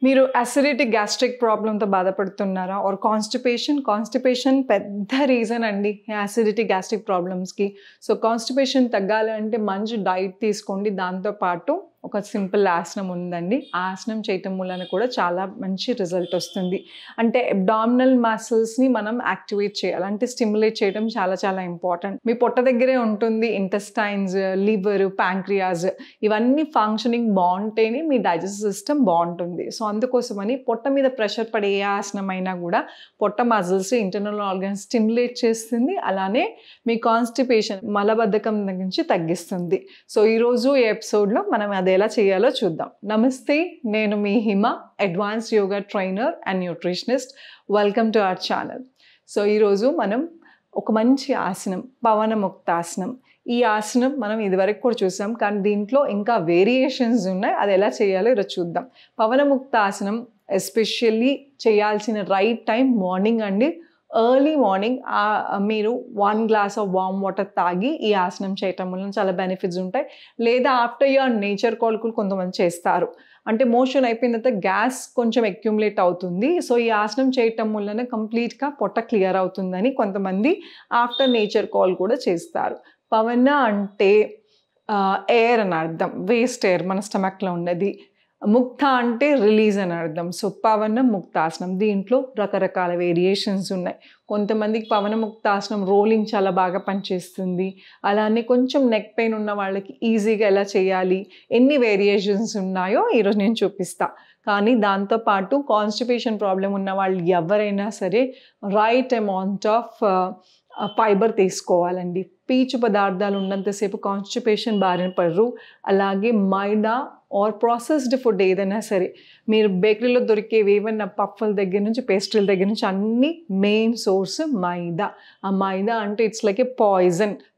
మీరు acidity gastric ప్రాబ్లంతో బాధపడుతున్నారా ఆర్ కాన్స్టిపేషన్ పెద్ద రీజన్ అండి అసిడిటీ గ్యాస్ట్రిక్ ప్రాబ్లమ్స్కి. సో కాన్స్టిపేషన్ తగ్గాలి అంటే మంచి డైట్ తీసుకోండి. దాంతోపాటు ఒక సింపుల్ ఆసనం ఉందండి. ఆ ఆసనం చేయటం వలన కూడా చాలా మంచి రిజల్ట్ వస్తుంది. అంటే అబ్డామినల్ మసిల్స్ని మనం యాక్టివేట్ చేయాలి, అంటే స్టిమ్యులేట్ చేయడం చాలా చాలా ఇంపార్టెంట్. మీ పొట్ట దగ్గరే ఉంటుంది ఇంటెస్టైన్స్, లివర్, ప్యాంక్రియాస్, ఇవన్నీ ఫంక్షనింగ్ బాగుంటేనే మీ డైజెస్టివ్ సిస్టమ్ బాగుంటుంది. సో అందుకోసమని పొట్ట మీద ప్రెషర్ పడే ఏ ఆసనం అయినా కూడా పొట్ట మజిల్స్, ఇంటర్నల్ ఆర్గన్స్ స్టిమ్యులేట్ చేస్తుంది. అలానే మీ కాన్స్టిపేషన్, మలబద్ధకం నుంచి తగ్గిస్తుంది. సో ఈరోజు ఈ ఎపిసోడ్లో మనం అది ఎలా చేయాలో చూద్దాం. నమస్తే, నేను మీ Hima, advance yoga trainer and nutritionist. Welcome to our channel. So ఈరోజు మనం ఒక మంచి ఆసనం, పవనముక్తాసనం. ఈ ఆసనం మనం ఇదివరకు కూడా చూసాం, కానీ దీంట్లో ఇంకా వేరియేషన్స్ ఉన్నాయి. అది ఎలా చేయాలో ఈరోజు చూద్దాం. పవనముక్తాసనం ఎస్పెషల్లీ చేయాల్సిన రైట్ టైం మార్నింగ్ అండి. ఎర్లీ మార్నింగ్ మీరు 1 గ్లాస్ ఆఫ్ వామ్ వాటర్ తాగి ఈ ఆసనం చేయటం వల్ల చాలా బెనిఫిట్స్ ఉంటాయి. లేదా ఆఫ్టర్ యువర్ నేచర్ కాల్ కూడా కొంతమంది చేస్తారు. అంటే మోషన్ అయిపోయిన తర్వాత గ్యాస్ కొంచెం అక్యుములేట్ అవుతుంది. సో ఈ ఆసనం చేయటం వలన కంప్లీట్గా పొట్ట క్లియర్ అవుతుందని కొంతమంది ఆఫ్టర్ నేచర్ కాల్ కూడా చేస్తారు. పవన అంటే ఎయిర్ అని అర్థం, వేస్ట్ ఎయిర్ మన స్టమక్లో ఉన్నది. ముక్త అంటే రిలీజ్ అని అర్థం. సో పవన ముక్తాసనం, దీంట్లో రకరకాల వేరియేషన్స్ ఉన్నాయి. కొంతమందికి పవన ముక్తాసనం రోలింగ్ చాలా బాగా పనిచేస్తుంది. అలానే కొంచెం నెక్ పెయిన్ ఉన్న వాళ్ళకి ఈజీగా ఎలా చేయాలి, ఎన్ని వేరియేషన్స్ ఉన్నాయో ఈరోజు నేను చూపిస్తా. కానీ దాంతోపాటు కాన్స్టిపేషన్ ప్రాబ్లం ఉన్న వాళ్ళు ఎవరైనా సరే రైట్ అమౌంట్ ఆఫ్ ఫైబర్ తీసుకోవాలండి. పీచు పదార్థాలు ఉన్నంతసేపు కాన్స్టిపేషన్ బారిన పడరు. అలాగే మైదా ఆర్ ప్రాసెస్డ్ ఫుడ్ ఏదైనా సరే, మీరు బేకరీలో దొరికేవి ఏవైనా పఫ్ఫల దగ్గర నుంచి పేస్ట్రీల దగ్గర నుంచి అన్ని మెయిన్ సోర్స్ మైదా. ఆ మైదా అంటే ఇట్స్ లైక్ ఏ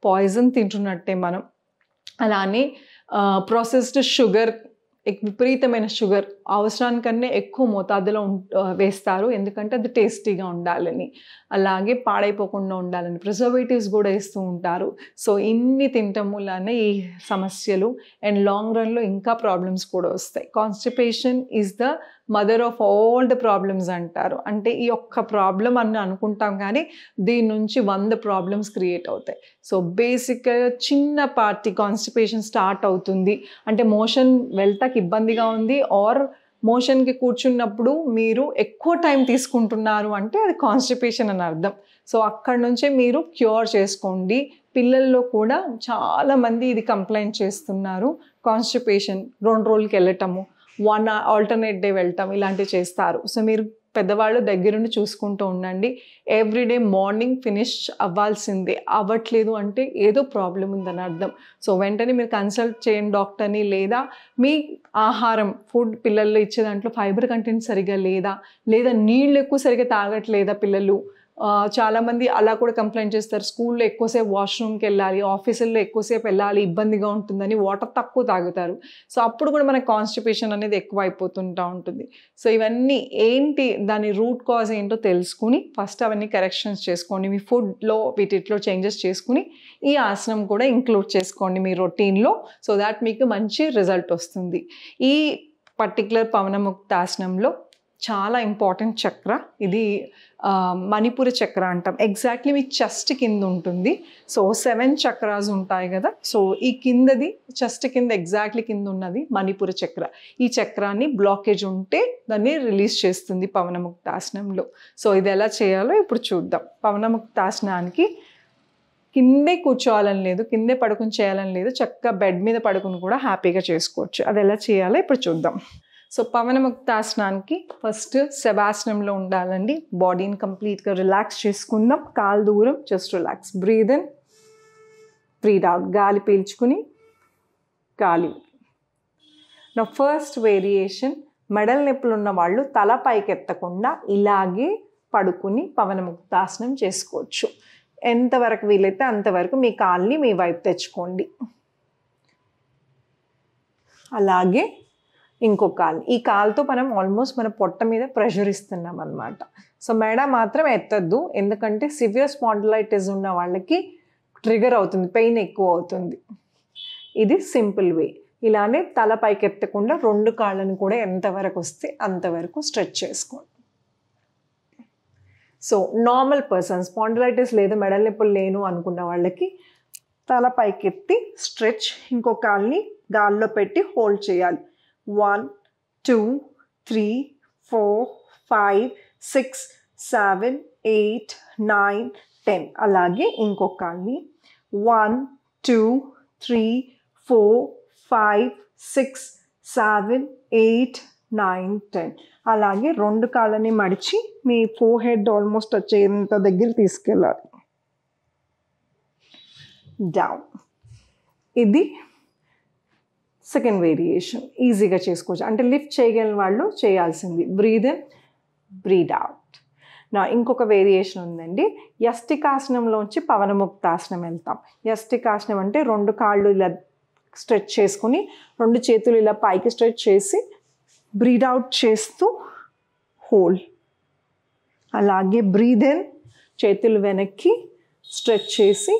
పాయిజన్ తింటున్నట్టే మనం. అలానే ప్రాసెస్డ్ షుగర్, విపరీతమైన షుగర్ అవసరానికన్నా ఎక్కువ మోతాదులో వేస్తారు, ఎందుకంటే అది టేస్టీగా ఉండాలని, అలాగే పాడైపోకుండా ఉండాలని ప్రిజర్వేటివ్స్ కూడా వేస్తూ ఉంటారు. సో ఇన్ని తినటం వల్లనే ఈ సమస్యలు అండ్ లాంగ్ రన్లో ఇంకా ప్రాబ్లమ్స్ కూడా వస్తాయి. Constipation is the mother of all the problems అంటారు. అంటే ఈ ఒక్క ప్రాబ్లం అని అనుకుంటాం, కానీ దీని నుంచి 100 ప్రాబ్లమ్స్ క్రియేట్ అవుతాయి. సో బేసిక్గా చిన్నపాటి కాన్స్టిపేషన్ స్టార్ట్ అవుతుంది అంటే మోషన్ వెళ్తాకి ఇబ్బందిగా ఉంది ఆర్ మోషన్కి కూర్చున్నప్పుడు మీరు ఎక్కువ టైం తీసుకుంటున్నారు అంటే అది కాన్స్టిపేషన్ అని అర్థం. సో అక్కడ నుంచే మీరు క్యూర్ చేసుకోండి. పిల్లల్లో కూడా చాలామంది ఇది కంప్లైంట్ చేస్తున్నారు. కాన్స్టిపేషన్ 2 రోజులకి వెళ్ళటము, 1 ఆల్టర్నేట్ డే వెళ్ళటం, ఇలాంటివి చేస్తారు. సో మీరు పెద్దవాళ్ళు దగ్గరుండి చూసుకుంటూ ఉండండి. ఎవ్రీడే మార్నింగ్ ఫినిష్ అవ్వాల్సిందే. అవ్వట్లేదు అంటే ఏదో ప్రాబ్లం ఉందని అర్థం. సో వెంటనే మీరు కన్సల్ట్ చేయండి డాక్టర్ని. లేదా మీ ఆహారం, ఫుడ్ పిల్లల్లో ఇచ్చే దాంట్లో ఫైబర్ కంటెంట్ సరిగా లేదా నీళ్ళు ఎక్కువ సరిగా తాగట్లేదా పిల్లలు. చాలామంది అలా కూడా కంప్లైంట్ చేస్తారు. స్కూల్లో ఎక్కువసేపు వాష్రూమ్కి వెళ్ళాలి, ఆఫీసుల్లో ఎక్కువసేపు వెళ్ళాలి, ఇబ్బందిగా ఉంటుందని వాటర్ తక్కువ తాగుతారు. సో అప్పుడు కూడా మనకు కాన్స్టిపేషన్ అనేది ఎక్కువ అయిపోతుంటూ ఉంటుంది. సో ఇవన్నీ ఏంటి, దాని రూట్ కాజ్ ఏంటో తెలుసుకుని ఫస్ట్ అవన్నీ కరెక్షన్స్ చేసుకోండి. మీ ఫుడ్లో వీటిలో చేంజెస్ చేసుకుని ఈ ఆసనం కూడా ఇంక్లూడ్ చేసుకోండి మీ రొటీన్లో. సో దాట్ మీకు మంచి రిజల్ట్ వస్తుంది. ఈ పర్టికులర్ పవనముక్తాసనంలో చాలా ఇంపార్టెంట్ చక్ర ఇది, మణిపుర చక్ర అంటాం. ఎగ్జాక్ట్లీ మీ చెస్ట్ కింద ఉంటుంది. సో 7 చక్రాస్ ఉంటాయి కదా. సో ఈ కిందది చెస్ట్ కింద ఎగ్జాక్ట్లీ కింద ఉన్నది మణిపుర చక్ర. ఈ చక్రాన్ని బ్లాకేజ్ ఉంటే దాన్ని రిలీజ్ చేస్తుంది పవనముక్తాసనంలో. సో ఇది ఎలా చేయాలో ఇప్పుడు చూద్దాం. పవనముక్తాసనానికి కిందే కూర్చోవాలని లేదు, కిందే పడుకుని చేయాలని లేదు, చక్కగా బెడ్ మీద పడుకుని కూడా హ్యాపీగా చేసుకోవచ్చు. అది ఎలా చేయాలో ఇప్పుడు చూద్దాం. సో పవనముక్తాసనానికి ఫస్ట్ శవాసనంలో ఉండాలండి. బాడీని కంప్లీట్గా రిలాక్స్ చేసుకుందాం. కాలు దూరం, just relax. Breathe in, breathe out. గాలి పీల్చుకుని గాలి. నా ఫస్ట్ వేరియేషన్, మెడల నొప్పులు ఉన్న వాళ్ళు తల పైకెత్తకుండా ఇలాగే పడుకుని పవనముక్తాసనం చేసుకోవచ్చు. ఎంతవరకు వీలైతే అంతవరకు మీ కాల్ని మీ వైపు తెచ్చుకోండి. అలాగే ఇంకో కాలు, ఈ కాలుతో మనం ఆల్మోస్ట్ మన పొట్ట మీద ప్రెషర్ ఇస్తున్నాం అనమాట. సో మెడ మాత్రం ఎత్తద్దు, ఎందుకంటే సివియర్ స్పాండిలైటిస్ ఉన్న వాళ్ళకి ట్రిగర్ అవుతుంది, పెయిన్ ఎక్కువ అవుతుంది. ఇది సింపుల్ వే. ఇలానే తల పైకెత్తకుండా 2 కాళ్ళని కూడా ఎంతవరకు వస్తే అంతవరకు స్ట్రెచ్ చేసుకోండి. సో నార్మల్ పర్సన్స్, స్పాండిలైటిస్ లేదు, మెడల నొప్పులు లేను అనుకున్న వాళ్ళకి తల పైకెత్తి స్ట్రెచ్, ఇంకో కాల్ని గాల్లో పెట్టి హోల్డ్ చేయాలి. 1 2 3 4 5 6 7 8 9 10. అలాగే ఇంకో కాల్ని 1 2 3 4 5 6 7 8 9 10. అలాగే 2 కాళ్ళని మడిచి మీ ఫోర్ హెడ్ ఆల్మోస్ట్ వచ్చేంత దగ్గర తీసుకెళ్ళాలి. డౌన్. ఇది సెకండ్ వేరియేషన్, ఈజీగా చేసుకోవచ్చు. అంటే లిఫ్ట్ చేయగలిగిన వాళ్ళు చేయాల్సింది. Breathe in, breathe out. నా ఇంకొక వేరియేషన్ ఉందండి. యష్టికాసనంలోంచి పవనముక్తాసనం వెళ్తాం. యష్టికాసనం అంటే 2 కాళ్ళు ఇలా స్ట్రెచ్ చేసుకుని 2 చేతులు ఇలా పైకి స్ట్రెచ్ చేసి బ్రీద్ అవుట్ చేస్తూ హోల్డ్. అలాగే బ్రీద్ ఇన్, చేతులు వెనక్కి స్ట్రెచ్ చేసి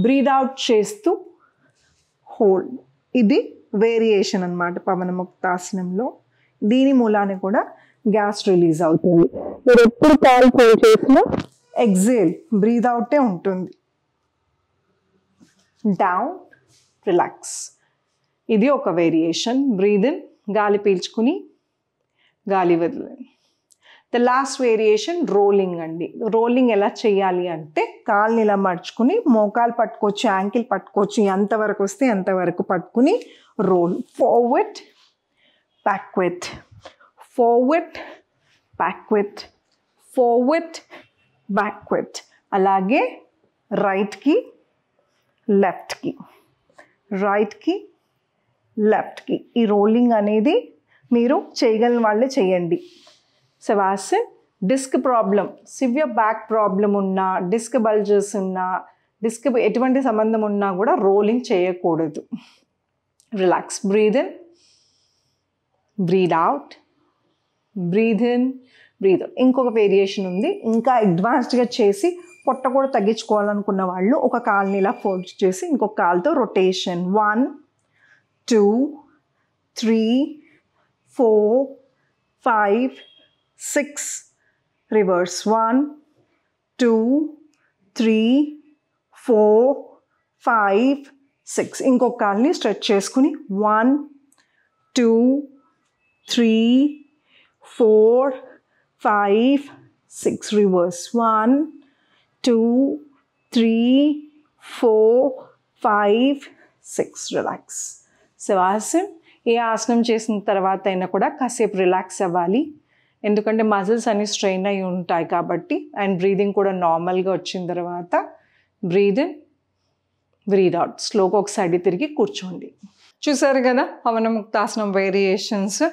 బ్రీద్ అవుట్ చేస్తూ హోల్డ్. ఇది వేరియేషన్ అన్నమాట పవనముక్తాసనంలో. దీని మూలాన్ని కూడా గ్యాస్ రిలీజ్ అవుతుంది. మీరు ఎప్పుడు కాల్ హోల్డ్ చేసినా ఎగ్జేల్, బ్రీద్ అవుటే ఉంటుంది. Down, relax. ఇది ఒక వేరియేషన్. బ్రీద్ ఇన్, గాలి పీల్చుకుని గాలి వదిలేండి. ద లాస్ట్ వేరియేషన్ రోలింగ్ అండి. రోలింగ్ ఎలా చేయాలి అంటే కాళ్ళని ఇలా మడుచుకుని మోకాలు పట్టుకోవచ్చు, యాంకిల్ పట్టుకోవచ్చు, ఎంతవరకు వస్తే అంతవరకు పట్టుకుని roll. Forward, backward, forward, backward, forward, backward. అలాగే రైట్కి, లెఫ్ట్కి, రైట్కి, లెఫ్ట్కి. ఈ రోలింగ్ అనేది మీరు చేయగలిగిన వాళ్ళే చేయండి. Shavasan. Disc problem, severe back problem ఉన్నా, డిస్క్ బల్జెస్ ఉన్నా, డిస్క్ ఎటువంటి సంబంధం ఉన్నా కూడా రోలింగ్ చేయకూడదు. Relax. Breathe in, breathe out, breathe in, breathe out. ఇంకొక వేరియేషన్ ఉంది. ఇంకా అడ్వాన్స్డ్గా చేసి పొట్ట కూడా తగ్గించుకోవాలనుకున్న వాళ్ళు ఒక కాల్ని ఇలా ఫోల్డ్ చేసి ఇంకొక కాల్తో రొటేషన్. 1 2 3 4 5 6 రివర్స్. 1 2 3 4 5 6. ఇంకొక కాల్ని స్ట్రెచ్ చేసుకుని 1 2 3 4 5 6 రివర్స్. 1 2 3 4 5 6. రిలాక్స్. శవాసన్. ఏ ఆసనం చేసిన తర్వాత అయినా కూడా కాసేపు రిలాక్స్ అవ్వాలి. ఎందుకంటే మజిల్స్ అన్ని స్ట్రెయిన్ అయి ఉంటాయి కాబట్టి. అండ్ బ్రీదింగ్ కూడా నార్మల్గా వచ్చిన తర్వాత బ్రీద్ ఇన్, బ్రీద్ అవుట్. స్లోగా ఒకసారి తిరిగి కూర్చోండి. చూసారు కదా పవనముక్తాసనం వేరియేషన్స్.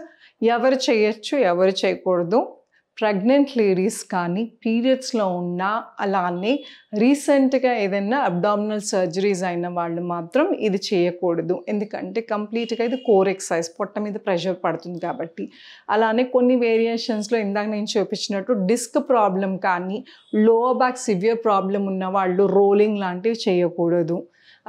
ఎవరు చేయొచ్చు, ఎవరు చేయకూడదు. ప్రెగ్నెంట్ లేడీస్ కానీ, పీరియడ్స్లో ఉన్న, అలానే రీసెంట్గా ఏదైనా అబ్డామినల్ సర్జరీస్ అయిన వాళ్ళు మాత్రం ఇది చేయకూడదు. ఎందుకంటే కంప్లీట్గా ఇది కోర్ ఎక్సర్సైజ్, పొట్ట మీద ప్రెషర్ పడుతుంది కాబట్టి. అలానే కొన్ని వేరియేషన్స్లో ఇందాక నేను చూపించినట్టు డిస్క్ ప్రాబ్లం కానీ, లోవర్ బ్యాక్ సివియర్ ప్రాబ్లం ఉన్న వాళ్ళు రోలింగ్ లాంటివి చేయకూడదు.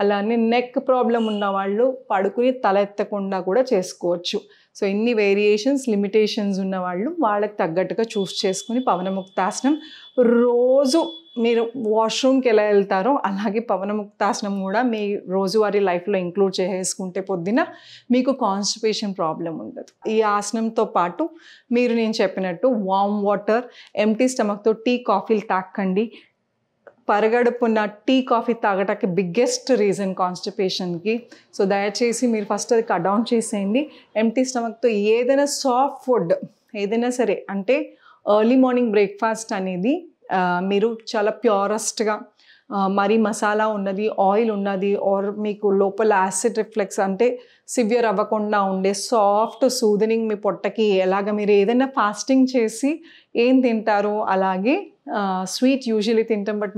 అలానే నెక్ ప్రాబ్లం ఉన్న వాళ్ళు పడుకుని తల ఎత్తకుండా కూడా చేసుకోవచ్చు. సో ఇన్ని వేరియేషన్స్, లిమిటేషన్స్ ఉన్న వాళ్ళు వాళ్ళకి తగ్గట్టుగా చూస్ చేసుకుని పవనముక్తాసనం రోజు మీరు వాష్రూమ్కి ఎలా వెళ్తారో అలాగే పవనముక్తాసనం కూడా మీ రోజువారీ లైఫ్లో ఇంక్లూడ్ చేసుకుంటే పొద్దున మీకు కాన్స్టిపేషన్ ప్రాబ్లం ఉండదు. ఈ ఆసనంతో పాటు మీరు నేను చెప్పినట్టు వామ్ వాటర్, ఎంటీ స్టమక్తో టీ, కాఫీలు తాకండి. పరగడుపున టీ, కాఫీ తాగటానికి బిగ్గెస్ట్ రీజన్ కాన్స్టిపేషన్కి. సో దయచేసి మీరు ఫస్ట్ అది కట్ డౌన్ చేసేయండి. ఎంటీ స్టమక్తో ఏదైనా సాఫ్ట్ ఫుడ్ ఏదైనా సరే, అంటే ఎర్లీ మార్నింగ్ బ్రేక్ఫాస్ట్ అనేది మీరు చాలా ప్యూరెస్ట్గా, మరీ మసాలా ఉన్నది, ఆయిల్ ఉన్నది, ఆర్ మీకు లోపల యాసిడ్ రిఫ్లెక్స్ అంటే సివియర్ అవ్వకుండా ఉండే సాఫ్ట్ సూదనింగ్ మీ పొట్టకి ఎలాగ మీరు ఏదైనా ఫాస్టింగ్ చేసి ఏం తింటారో అలాగే స్వీట్ యూజువల్లీ తింటాం, బట్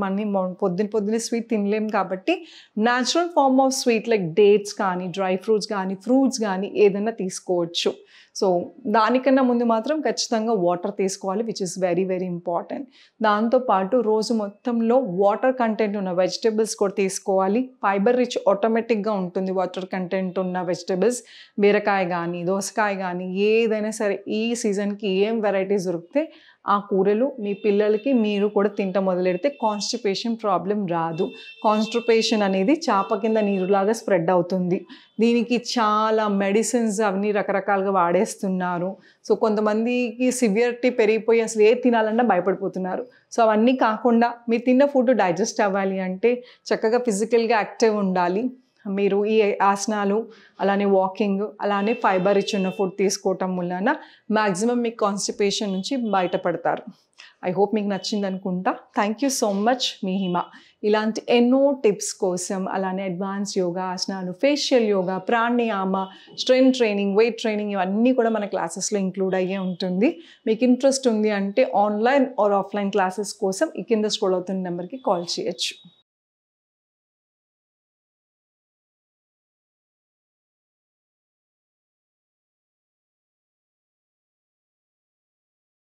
పొద్దున్నే స్వీట్ తినలేం కాబట్టి natural form of sweet like dates కానీ, డ్రై ఫ్రూట్స్ కానీ, ఫ్రూట్స్ కానీ ఏదైనా తీసుకోవచ్చు. సో దానికన్నా ముందు మాత్రం ఖచ్చితంగా వాటర్ తీసుకోవాలి, which is very very important. దాంతోపాటు రోజు మొత్తంలో వాటర్ కంటెంట్ ఉన్న వెజిటేబుల్స్ కూడా తీసుకోవాలి. ఫైబర్ రిచ్ ఆటోమేటిక్గా ఉంటుంది వాటర్ కంటెంట్ ఉన్న వెజిటేబుల్స్. బీరకాయ కానీ, దోసకాయ కానీ, ఏదైనా సరే ఈ సీజన్కి ఏం వెరైటీస్ దొరికితే ఆ కూరలు మీ పిల్లలకి మీరు కూడా తింటం మొదలెడితే కాన్స్టిపేషన్ ప్రాబ్లం రాదు. కాన్స్టిపేషన్ అనేది చాప కింద నీరులాగా స్ప్రెడ్ అవుతుంది. దీనికి చాలా మెడిసిన్స్ అవన్నీ రకరకాలుగా వాడేస్తున్నారు. సో కొంతమందికి సివియరిటీ పెరిగిపోయి అసలు ఏది తినాలన్నా భయపడిపోతున్నారు. సో అవన్నీ కాకుండా మీరు తిన్న ఫుడ్ డైజెస్ట్ అవ్వాలి అంటే చక్కగా ఫిజికల్గా యాక్టివ్ ఉండాలి. మీరు ఈ ఆసనాలు, అలానే వాకింగ్, అలానే ఫైబర్ రిచ్ ఉన్న ఫుడ్ తీసుకోవటం వలన మ్యాక్సిమం మీకు కాన్స్టిపేషన్ నుంచి బయటపడతారు. ఐ హోప్ మీకు నచ్చింది అనుకుంటా. థ్యాంక్ యూ సో మచ్, మీ హిమ. ఇలాంటి ఎన్నో టిప్స్ కోసం, అలానే అడ్వాన్స్ యోగా ఆసనాలు, facial yoga, pranayama, strength training, weight training ఇవన్నీ కూడా మన క్లాసెస్లో ఇంక్లూడ్ అయ్యే ఉంటుంది. మీకు ఇంట్రెస్ట్ ఉంది అంటే ఆన్లైన్ ఆర్ ఆఫ్లైన్ క్లాసెస్ కోసం ఈ కింద స్క్రోల్ అవుతున్న నెంబర్కి కాల్ చేయొచ్చు.